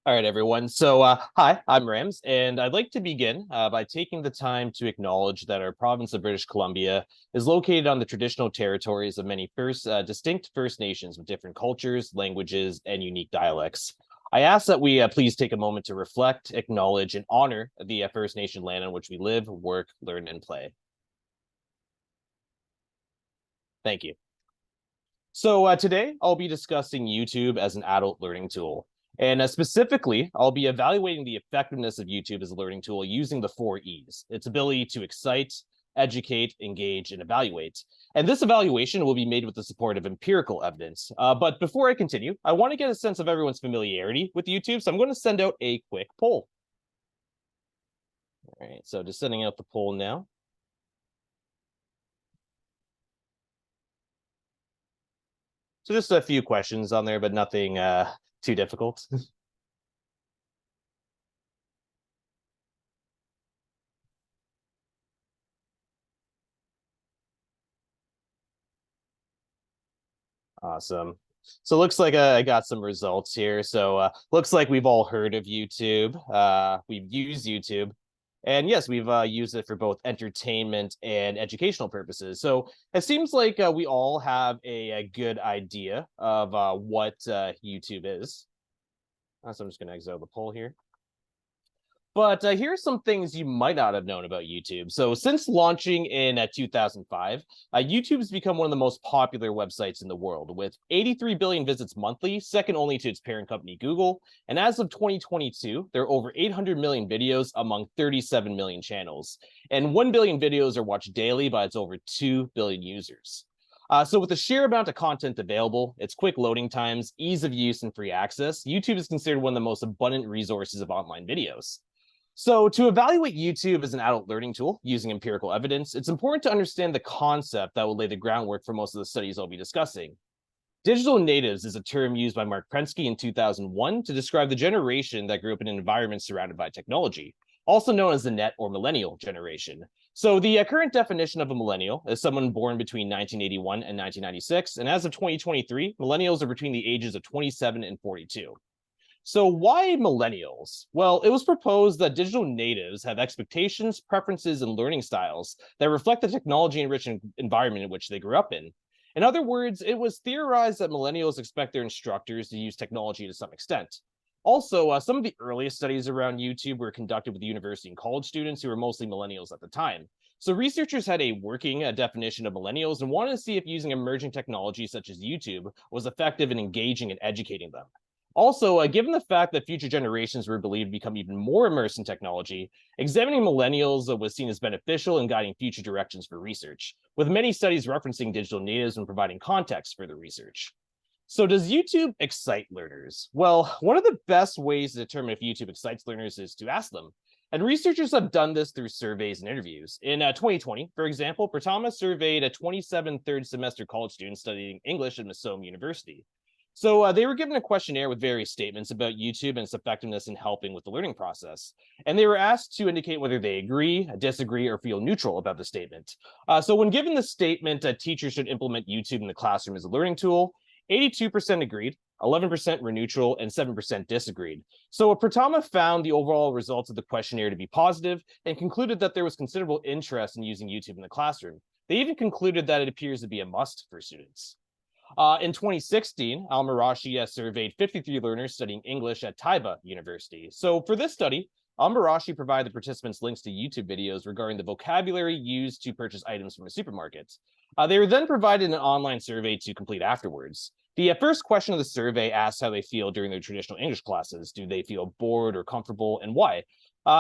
All right, everyone. Hi, I'm Rams, and I'd like to begin by taking the time to acknowledge that our province of British Columbia is located on the traditional territories of many distinct First Nations with different cultures, languages, and unique dialects. I ask that we please take a moment to reflect, acknowledge, and honor the First Nation land on which we live, work, learn, and play. Thank you. Today I'll be discussing YouTube as an adult learning tool. And specifically, I'll be evaluating the effectiveness of YouTube as a learning tool using the 4 E's: its ability to excite, educate, engage, and evaluate. And this evaluation will be made with the support of empirical evidence. But before I continue, I want to get a sense of everyone's familiarity with YouTube, so I'm going to send out a quick poll. All right, so just sending out the poll now. So just a few questions on there, but nothing too difficult. Awesome. So looks like I got some results here. Looks like we've all heard of YouTube. We've used YouTube. And yes, we've used it for both entertainment and educational purposes. So it seems like we all have a good idea of what YouTube is. So I'm just going to exit out the poll here. But here are some things you might not have known about YouTube. So since launching in 2005, YouTube has become one of the most popular websites in the world, with 83 billion visits monthly, second only to its parent company, Google. And as of 2022, there are over 800 million videos among 37 million channels. And 1 billion videos are watched daily by its over 2 billion users. So with the sheer amount of content available, its quick loading times, ease of use, and free access, YouTube is considered one of the most abundant resources of online videos. So to evaluate YouTube as an adult learning tool using empirical evidence, it's important to understand the concept that will lay the groundwork for most of the studies I'll be discussing. Digital natives is a term used by Mark Prensky in 2001 to describe the generation that grew up in an environment surrounded by technology, also known as the net or millennial generation. So the current definition of a millennial is someone born between 1981 and 1996, and as of 2023, millennials are between the ages of 27 and 42. So why millennials? Well, it was proposed that digital natives have expectations, preferences, and learning styles that reflect the technology-enriched environment in which they grew up in. In other words, it was theorized that millennials expect their instructors to use technology to some extent. Also, some of the earliest studies around YouTube were conducted with university and college students who were mostly millennials at the time. So researchers had a working definition of millennials and wanted to see if using emerging technology such as YouTube was effective in engaging and educating them. Also, given the fact that future generations were believed to become even more immersed in technology, examining millennials was seen as beneficial in guiding future directions for research, with many studies referencing digital natives and providing context for the research. So does YouTube excite learners? Well, one of the best ways to determine if YouTube excites learners is to ask them. And researchers have done this through surveys and interviews. In 2020, for example, Pratama surveyed 27 third semester college students studying English at Massom University. So they were given a questionnaire with various statements about YouTube and its effectiveness in helping with the learning process. And they were asked to indicate whether they agree, disagree, or feel neutral about the statement. So when given the statement, teachers should implement YouTube in the classroom as a learning tool, 82% agreed, 11% were neutral, and 7% disagreed. So Pratama found the overall results of the questionnaire to be positive and concluded that there was considerable interest in using YouTube in the classroom. They even concluded that it appears to be a must for students. In 2016, Al-Marashi surveyed 53 learners studying English at Taiba University. So for this study, Al-Marashi provided the participants links to YouTube videos regarding the vocabulary used to purchase items from a supermarket. They were then provided an online survey to complete afterwards. The first question of the survey asked how they feel during their traditional English classes. Do they feel bored or comfortable, and why?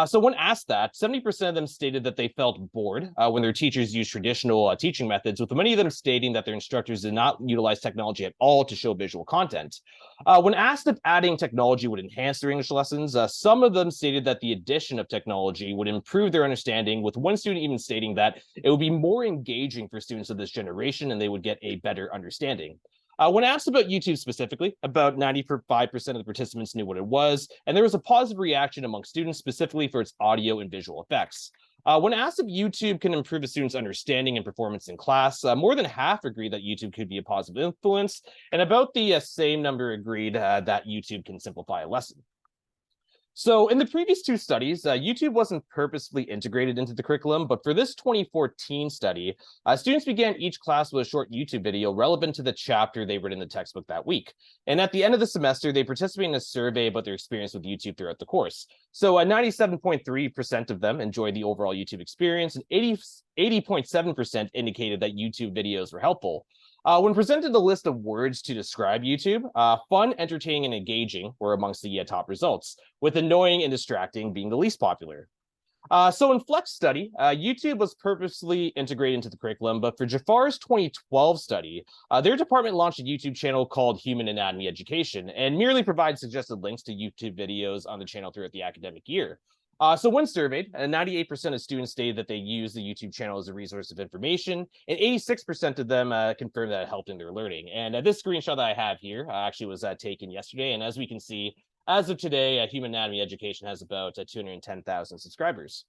So when asked that, 70% of them stated that they felt bored when their teachers used traditional teaching methods, with many of them stating that their instructors did not utilize technology at all to show visual content. When asked if adding technology would enhance their English lessons, some of them stated that the addition of technology would improve their understanding, with one student even stating that it would be more engaging for students of this generation and they would get a better understanding. When asked about YouTube specifically, about 95% of the participants knew what it was, and there was a positive reaction among students specifically for its audio and visual effects. When asked if YouTube can improve a student's understanding and performance in class, more than half agreed that YouTube could be a positive influence, and about the same number agreed that YouTube can simplify a lesson. So in the previous two studies, YouTube wasn't purposefully integrated into the curriculum, but for this 2014 study, students began each class with a short YouTube video relevant to the chapter they read in the textbook that week. And at the end of the semester, they participated in a survey about their experience with YouTube throughout the course. So 97.3% of them enjoyed the overall YouTube experience, and 80.7% indicated that YouTube videos were helpful. When presented a list of words to describe YouTube, fun, entertaining, and engaging were amongst the top results, with annoying and distracting being the least popular. So in Flex study, YouTube was purposely integrated into the curriculum, but for Jafar's 2012 study, their department launched a YouTube channel called Human Anatomy Education and merely provides suggested links to YouTube videos on the channel throughout the academic year. So when surveyed, 98% of students stated that they use the YouTube channel as a resource of information, and 86% of them confirmed that it helped in their learning. And this screenshot that I have here actually was taken yesterday, and as we can see, as of today, Human Anatomy Education has about 210,000 subscribers.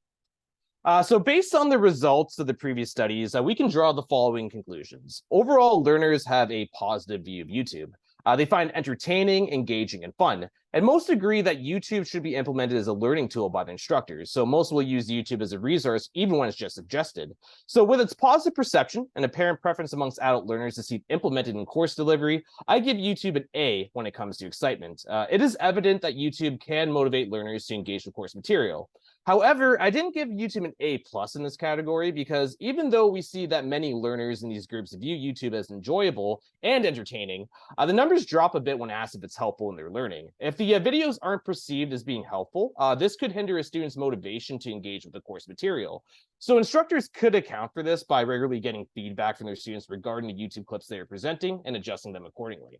So based on the results of the previous studies, we can draw the following conclusions. Overall, learners have a positive view of YouTube. They find entertaining, engaging, and fun. And most agree that YouTube should be implemented as a learning tool by the instructors. So most will use YouTube as a resource, even when it's just suggested. So with its positive perception and apparent preference amongst adult learners to see it implemented in course delivery, I give YouTube an A when it comes to excitement. It is evident that YouTube can motivate learners to engage with course material. However, I didn't give YouTube an A+ in this category because even though we see that many learners in these groups view YouTube as enjoyable and entertaining, the numbers drop a bit when asked if it's helpful in their learning. If the videos aren't perceived as being helpful, this could hinder a student's motivation to engage with the course material. So instructors could account for this by regularly getting feedback from their students regarding the YouTube clips they are presenting and adjusting them accordingly.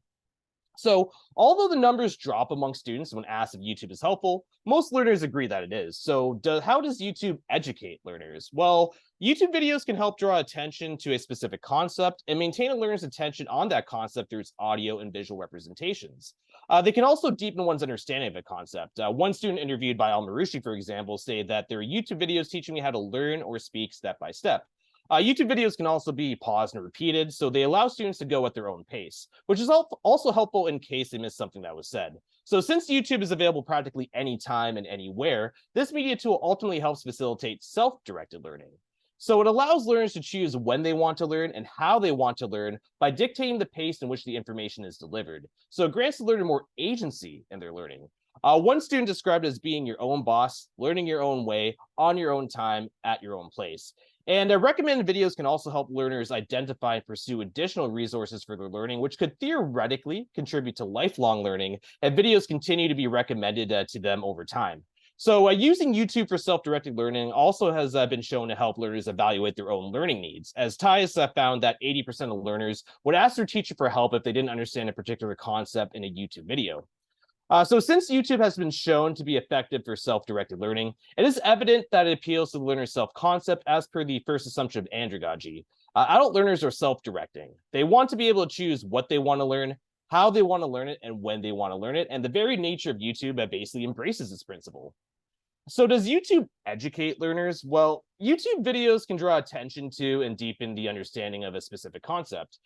So, although the numbers drop among students when asked if YouTube is helpful, most learners agree that it is. So, how does YouTube educate learners? Well, YouTube videos can help draw attention to a specific concept and maintain a learner's attention on that concept through its audio and visual representations. They can also deepen one's understanding of a concept. One student interviewed by Al Marushi, for example, stated that there are YouTube videos teaching me how to learn or speak step by step. YouTube videos can also be paused and repeated, so they allow students to go at their own pace, which is also helpful in case they miss something that was said. So since YouTube is available practically anytime and anywhere, this media tool ultimately helps facilitate self-directed learning. So it allows learners to choose when they want to learn and how they want to learn by dictating the pace in which the information is delivered. So it grants the learner more agency in their learning. One student described it as being your own boss, learning your own way, on your own time, at your own place. And recommended videos can also help learners identify and pursue additional resources for their learning, which could theoretically contribute to lifelong learning, and videos continue to be recommended to them over time. So using YouTube for self-directed learning also has been shown to help learners evaluate their own learning needs, as Tyus found that 80% of learners would ask their teacher for help if they didn't understand a particular concept in a YouTube video. So since YouTube has been shown to be effective for self-directed learning, it is evident that it appeals to the learner's self-concept as per the first assumption of andragogy. Adult learners are self-directing. They want to be able to choose what they want to learn, how they want to learn it, and when they want to learn it, and the very nature of YouTube basically embraces this principle. So does YouTube educate learners? Well, YouTube videos can draw attention to and deepen the understanding of a specific concept.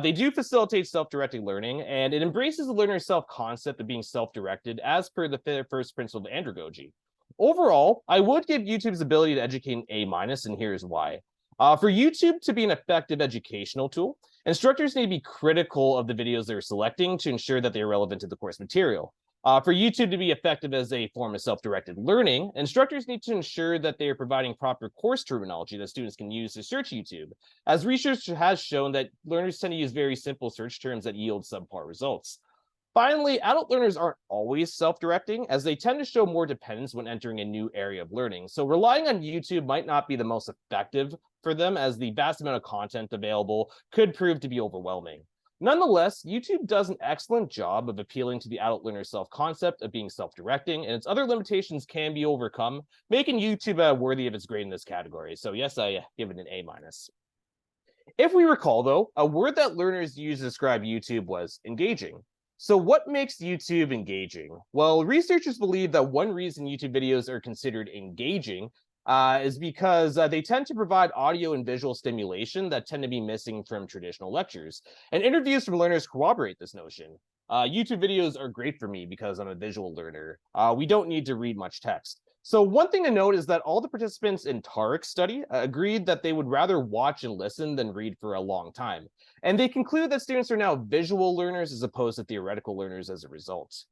They do facilitate self-directed learning, and it embraces the learner's self-concept of being self-directed as per the first principle of andragogy. Overall, I would give YouTube's ability to educate an A-, and here's why. For YouTube to be an effective educational tool, instructors need to be critical of the videos they're selecting to ensure that they are relevant to the course material. For YouTube to be effective as a form of self-directed learning, instructors need to ensure that they are providing proper course terminology that students can use to search YouTube, as research has shown that learners tend to use very simple search terms that yield subpar results. Finally, adult learners aren't always self-directing, as they tend to show more dependence when entering a new area of learning. So relying on YouTube might not be the most effective for them, as the vast amount of content available could prove to be overwhelming. Nonetheless, YouTube does an excellent job of appealing to the adult learner's self-concept of being self-directing, and its other limitations can be overcome, making YouTube worthy of its grade in this category. So yes, I give it an A-. If we recall, though, a word that learners used to describe YouTube was engaging. So what makes YouTube engaging? Well, researchers believe that one reason YouTube videos are considered engaging is because they tend to provide audio and visual stimulation that tend to be missing from traditional lectures. And interviews from learners corroborate this notion. YouTube videos are great for me because I'm a visual learner. We don't need to read much text. So one thing to note is that all the participants in Tariq's study agreed that they would rather watch and listen than read for a long time. And they conclude that students are now visual learners as opposed to theoretical learners as a result.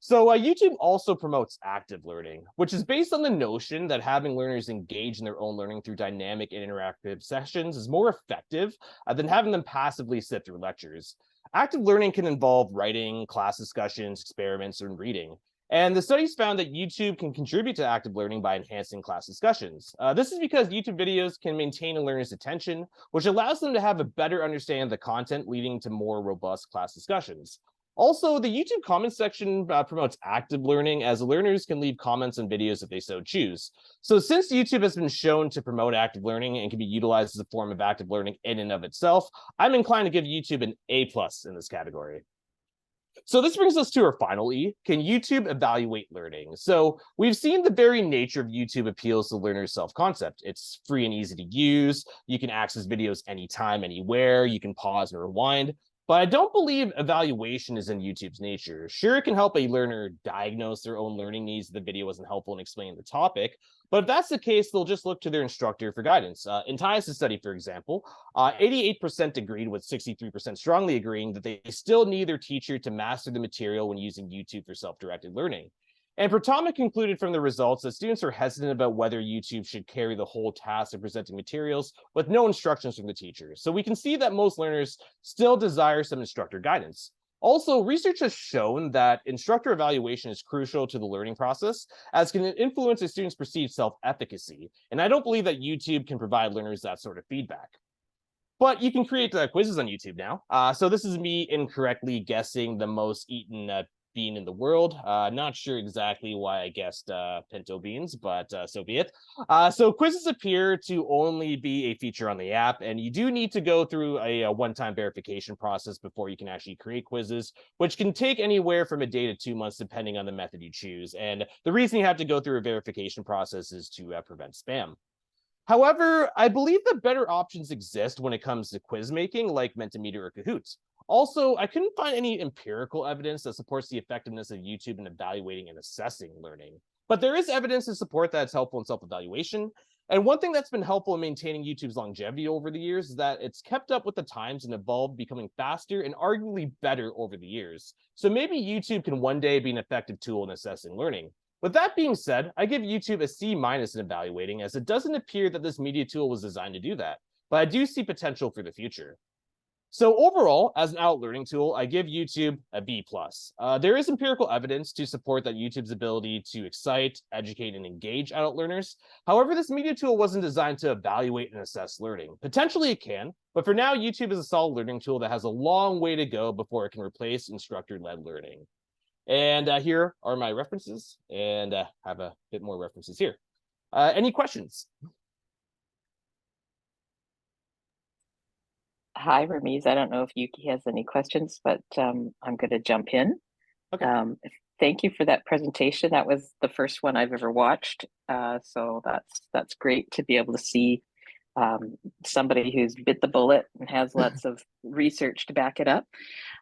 So YouTube also promotes active learning, which is based on the notion that having learners engage in their own learning through dynamic and interactive sessions is more effective than having them passively sit through lectures. Active learning can involve writing, class discussions, experiments, and reading. And the studies found that YouTube can contribute to active learning by enhancing class discussions. This is because YouTube videos can maintain a learner's attention, which allows them to have a better understanding of the content, leading to more robust class discussions. Also, the YouTube comments section promotes active learning, as learners can leave comments on videos if they so choose. So since YouTube has been shown to promote active learning and can be utilized as a form of active learning in and of itself, I'm inclined to give YouTube an A+ in this category. So this brings us to our final E. Can YouTube evaluate learning? So we've seen the very nature of YouTube appeals to learners' self-concept. It's free and easy to use. You can access videos anytime, anywhere. You can pause and rewind. But I don't believe evaluation is in YouTube's nature. Sure, it can help a learner diagnose their own learning needs if the video wasn't helpful in explaining the topic. But if that's the case, they'll just look to their instructor for guidance. In Tyus' study, for example, 88% agreed with 63% strongly agreeing that they still need their teacher to master the material when using YouTube for self-directed learning. And Pratama concluded from the results that students are hesitant about whether YouTube should carry the whole task of presenting materials with no instructions from the teacher. So we can see that most learners still desire some instructor guidance. Also, research has shown that instructor evaluation is crucial to the learning process, as can influence a student's perceived self-efficacy. And I don't believe that YouTube can provide learners that sort of feedback. But you can create quizzes on YouTube now. So this is me incorrectly guessing the most eaten bean in the world. Not sure exactly why I guessed pinto beans, but so be it. So quizzes appear to only be a feature on the app, and you do need to go through a one-time verification process before you can actually create quizzes, which can take anywhere from a day to 2 months, depending on the method you choose. And the reason you have to go through a verification process is to prevent spam. However, I believe that better options exist when it comes to quiz making, like Mentimeter or Kahoot. Also, I couldn't find any empirical evidence that supports the effectiveness of YouTube in evaluating and assessing learning. But there is evidence to support that it's helpful in self-evaluation. And one thing that's been helpful in maintaining YouTube's longevity over the years is that it's kept up with the times and evolved, becoming faster and arguably better over the years. So maybe YouTube can one day be an effective tool in assessing learning. With that being said, I give YouTube a C- in evaluating, as it doesn't appear that this media tool was designed to do that, but I do see potential for the future. So overall, as an adult learning tool, I give YouTube a B+. There is empirical evidence to support that YouTube's ability to excite, educate, and engage adult learners. However, this media tool wasn't designed to evaluate and assess learning. Potentially it can, but for now, YouTube is a solid learning tool that has a long way to go before it can replace instructor-led learning. And here are my references, and have a bit more references here. Any questions? Hi, Ramiz. I don't know if Yuki has any questions, but I'm going to jump in. Okay. Thank you for that presentation. That was the first one I've ever watched. So that's great to be able to see somebody who's bit the bullet and has lots of research to back it up.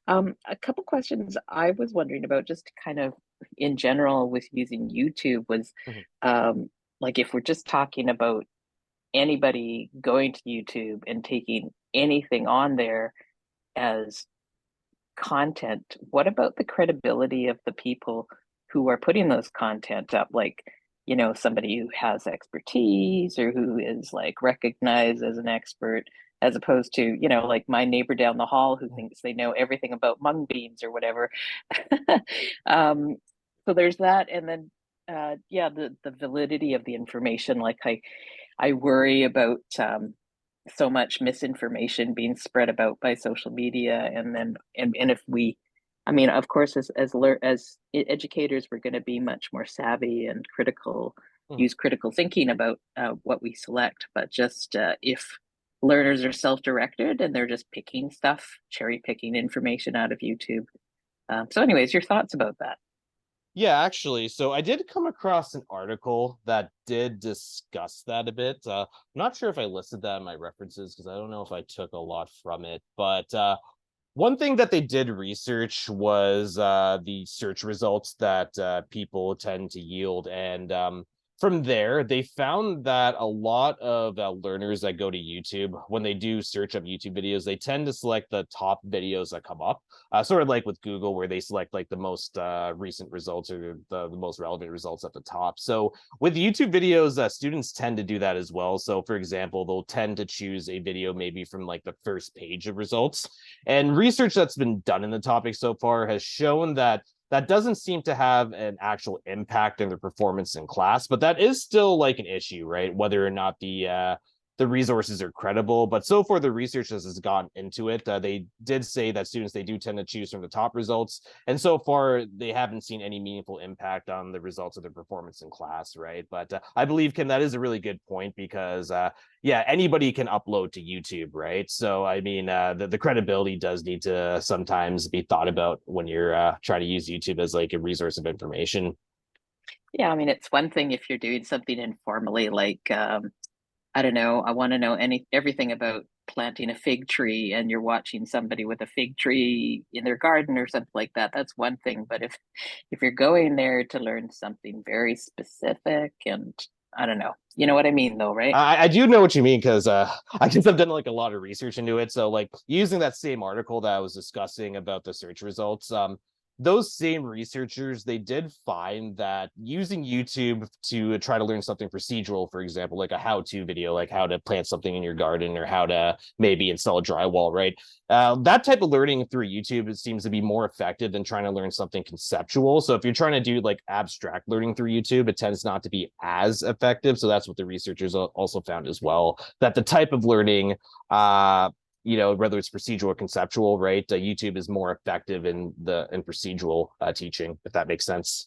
A couple questions I was wondering about, just kind of in general with using YouTube, was like, if we're just talking about anybody going to YouTube and taking anything on there as content, what about the credibility of the people who are putting those content up? Like, you know, somebody who has expertise or who is like recognized as an expert, as opposed to, you know, like my neighbor down the hall who thinks they know everything about mung beans or whatever. So there's that. And then yeah, the validity of the information. Like I worry about so much misinformation being spread about by social media, and then and if we, I mean, of course, as educators, we're going to be much more savvy and critical, use critical thinking about what we select. But just if learners are self-directed and they're just picking stuff, cherry picking information out of YouTube. So anyways, your thoughts about that? Yeah, actually, so I did come across an article that did discuss that a bit. I'm not sure if I listed that in my references because I don't know if I took a lot from it, but One thing that they did research was the search results that people tend to yield. And from there, they found that a lot of learners that go to YouTube, when they do search up YouTube videos, they tend to select the top videos that come up, sort of like with Google, where they select like the most recent results or the most relevant results at the top. So with YouTube videos, students tend to do that as well. So for example, they'll tend to choose a video maybe from like the first page of results, and research that's been done in the topic so far has shown that that doesn't seem to have an actual impact on their performance in class, but that is still like an issue, right? Whether or not the resources are credible. But so far, the research has gone into it. They did say that students, they do tend to choose from the top results. And so far, they haven't seen any meaningful impact on the results of their performance in class, right? But I believe, Kim, that is a really good point because, yeah, anybody can upload to YouTube, right? So, I mean, the credibility does need to sometimes be thought about when you're trying to use YouTube as like a resource of information. Yeah, I mean, it's one thing if you're doing something informally, like I don't know, I want to know everything about planting a fig tree, and you're watching somebody with a fig tree in their garden or something like that. That's one thing. But if you're going there to learn something very specific, and I don't know, you know what I mean, though, right? I do know what you mean because I guess I've done like a lot of research into it. So like using that same article that I was discussing about the search results, those same researchers, they did find that using YouTube to try to learn something procedural, for example, like a how-to video, like how to plant something in your garden or how to maybe install a drywall, right? That type of learning through YouTube, it seems to be more effective than trying to learn something conceptual. So if you're trying to do like abstract learning through YouTube, it tends not to be as effective. So that's what the researchers also found as well, that the type of learning, whether it's procedural or conceptual, right? YouTube is more effective in procedural teaching, if that makes sense.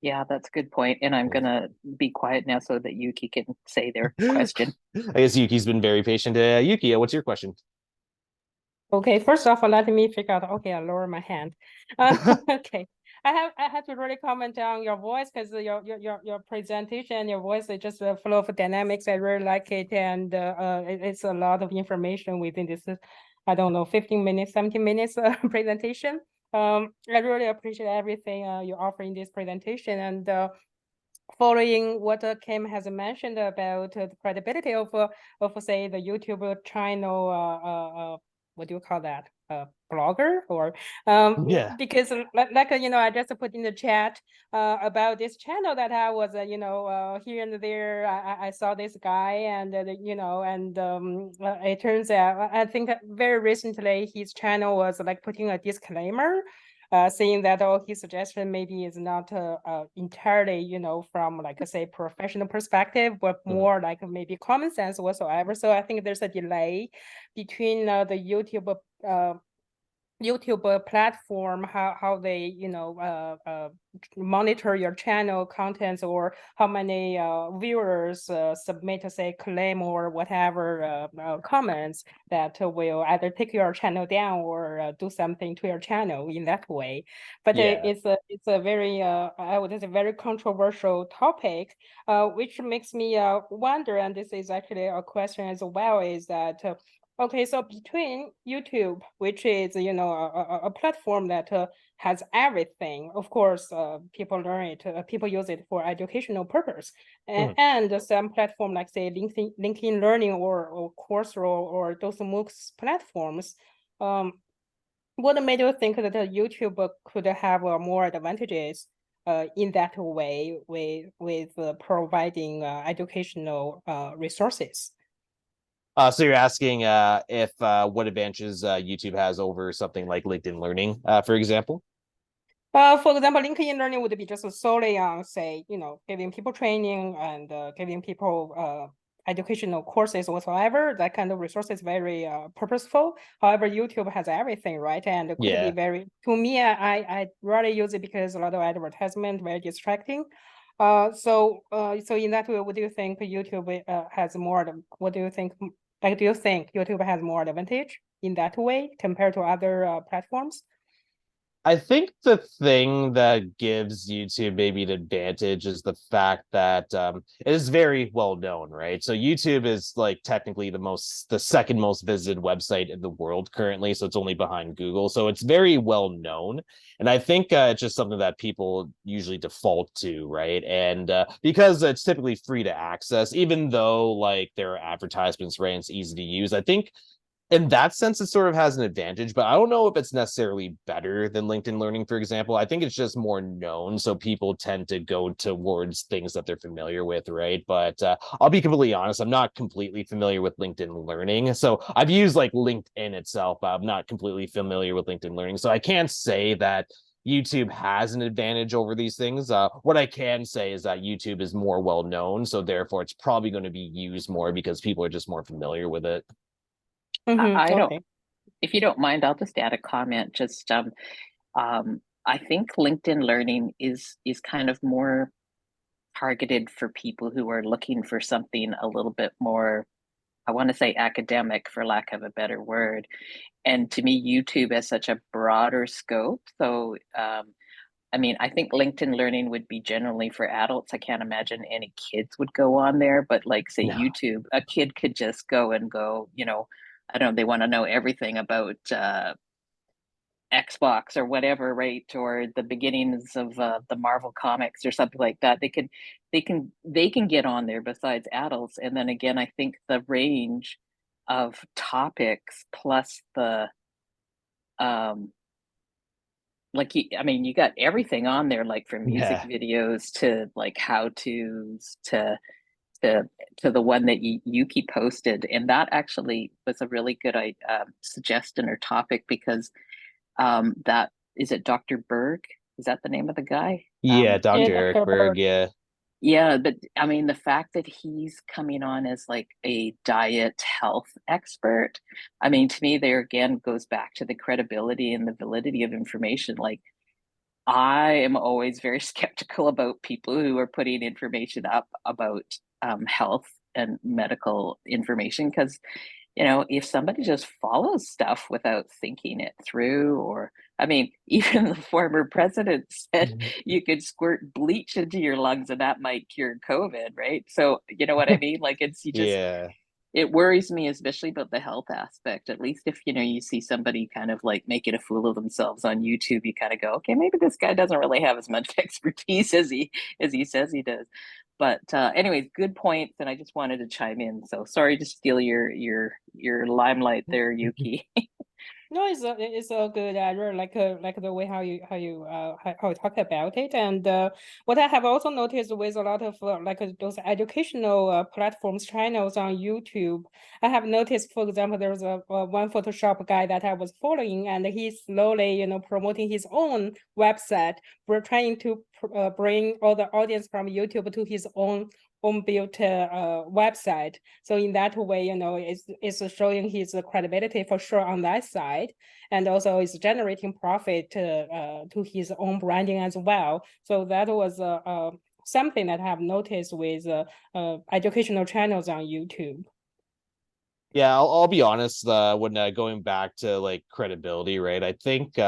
Yeah, that's a good point. And I'm gonna be quiet now so that Yuki can say their question. I guess Yuki's been very patient. Yuki, what's your question? Okay, first off, let me figure out. Okay, I lower my hand. Okay, I have to really comment on your voice because your presentation, your voice is just full of dynamics. I really like it, and it's a lot of information within this. I don't know, 15 minutes, 17 minutes presentation. I really appreciate everything you offer in this presentation, and following what Kim has mentioned about the credibility of say the YouTube channel, what do you call that? Blogger or Yeah. because like I just put in the chat about this channel that I was here and there. I saw this guy and and it turns out I think very recently his channel was like putting a disclaimer saying that his suggestion maybe is not entirely, from like say professional perspective, but more like maybe common sense whatsoever. So I think there's a delay between the YouTube platform, how they monitor your channel contents, or how many viewers submit say claim or whatever comments that will either take your channel down or do something to your channel in that way. But Yeah. it's a very I would say very controversial topic, which makes me wonder, and this is actually a question as well, is that okay, so between YouTube, which is a platform that has everything, of course, people learn it, people use it for educational purpose, and some platform like say LinkedIn Learning or Coursera or those MOOCs platforms. What made you think that YouTube could have more advantages in that way with providing educational resources? So you're asking if what advantages YouTube has over something like LinkedIn Learning, for example? For example, LinkedIn Learning would be just solely on, say, giving people training and giving people educational courses whatsoever. That kind of resource is very purposeful. However, YouTube has everything, right? And it could be Yeah. very, to me, I rarely use it because a lot of advertisement, very distracting. So in that way, what do you think YouTube has more? What do you think? Like, do you think YouTube has more advantage in that way compared to other platforms? I think the thing that gives YouTube maybe an advantage is the fact that it is very well known, right? So YouTube is like technically the second most visited website in the world currently, so it's only behind Google. So it's very well known, and I think it's just something that people usually default to, right? And because it's typically free to access, even though like there are advertisements, right? And it's easy to use. I think in that sense, it sort of has an advantage, but I don't know if it's necessarily better than LinkedIn Learning, for example. I think it's just more known, so people tend to go towards things that they're familiar with, right? But I'll be completely honest, I'm not completely familiar with LinkedIn Learning. So I've used like LinkedIn itself, but I'm not completely familiar with LinkedIn Learning. So I can't say that YouTube has an advantage over these things. What I can say is that YouTube is more well known, so therefore it's probably going to be used more because people are just more familiar with it. I don't, Okay. if you don't mind, I'll just add a comment. Just I think LinkedIn Learning is kind of more targeted for people who are looking for something a little bit more, I want to say academic for lack of a better word. And to me, YouTube has such a broader scope. So I mean, I think LinkedIn Learning would be generally for adults. I can't imagine any kids would go on there, but like say No. YouTube, a kid could just go and go, I don't know, they want to know everything about Xbox or whatever, right? Or the beginnings of the Marvel comics or something like that. They can get on there besides adults. And then again, I think the range of topics plus the um like I mean, you got everything on there, like from music Yeah. videos to like how to's to to the one that Yuki posted, and that actually was a really good suggestion or topic because that is it. Dr. Berg, is that the name of the guy? Yeah, Yeah, Dr. Eric Dr. Berg, Berg. yeah. Yeah, but I mean, the fact that he's coming on as like a diet health expert, I mean, to me, there again goes back to the credibility and the validity of information. Like, I am always very skeptical about people who are putting information up about health and medical information because, if somebody just follows stuff without thinking it through, or, I mean, even the former president said you could squirt bleach into your lungs and that might cure COVID, right? So, you know what I mean? Like, Yeah. it worries me, especially about the health aspect. At least if you see somebody kind of like making a fool of themselves on YouTube, you kind of go, okay, maybe this guy doesn't really have as much expertise as he says he does. But anyways, good points, and I just wanted to chime in. So sorry to steal your limelight there, Yuki. No, it's all good. I really like the way how you talk about it, and what I have also noticed with a lot of like those educational platforms channels on YouTube, I have noticed, for example, there's a one Photoshop guy that I was following, and he's slowly promoting his own website. We're trying to bring all the audience from YouTube to his own built website. So in that way, it's showing his credibility for sure on that side, and also it's generating profit to his own branding as well. So that was something that I have noticed with educational channels on YouTube. Yeah, I'll be honest, when going back to like credibility, right? I think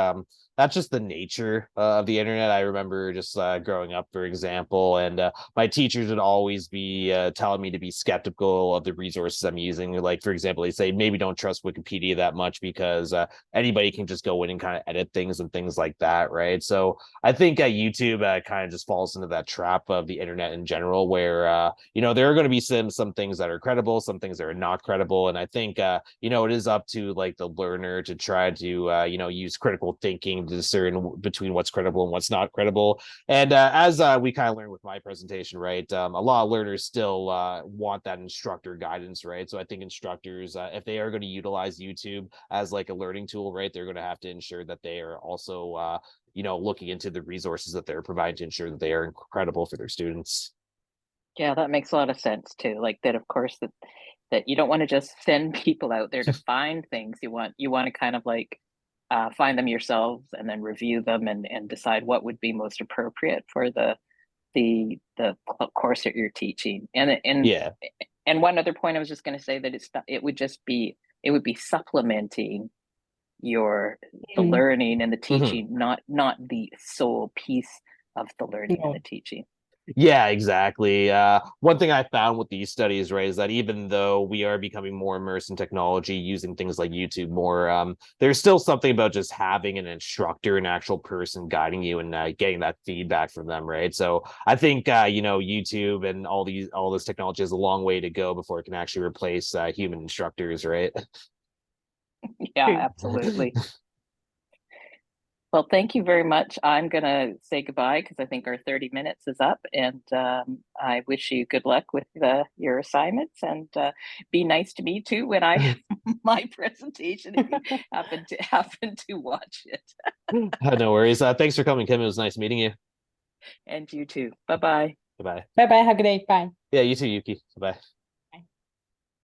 that's just the nature of the internet. I remember just growing up, for example, and my teachers would always be telling me to be skeptical of the resources I'm using. Like, for example, they say maybe don't trust Wikipedia that much because anybody can just go in and kind of edit things and things like that, right? So I think YouTube kind of just falls into that trap of the internet in general, where there are going to be some things that are credible, some things that are not credible, and I think it is up to like the learner to try to use critical thinking to discern between what's credible and what's not credible. And as we kind of learned with my presentation, right, a lot of learners still want that instructor guidance, right? So I think instructors, if they are going to utilize YouTube as like a learning tool, right, they're going to have to ensure that they are also looking into the resources that they're providing to ensure that they are credible for their students. Yeah, that makes a lot of sense too. Like that, of course, that you don't want to just send people out there to find things. You want to kind of like find them yourselves and then review them and decide what would be most appropriate for the course that you're teaching. Yeah. And one other point I was just going to say that it would be supplementing the learning and the Mhm. teaching, not the sole piece of the learning and the teaching. Yeah, exactly. One thing I found with these studies, right, is that even though we are becoming more immersed in technology, using things like YouTube more, there's still something about just having an instructor, an actual person guiding you and getting that feedback from them, right? So I think YouTube and all this technology has a long way to go before it can actually replace human instructors, right? Yeah, absolutely. Well, thank you very much. I'm going to say goodbye because I think our 30 minutes is up, and I wish you good luck with your assignments, and be nice to me too when I my presentation if you happen to watch it. No worries. Thanks for coming, Kim. It was nice meeting you. And you too. Bye-bye. Bye-bye. Bye bye. Have a good day. Bye. Yeah, you too, Yuki. Bye-bye.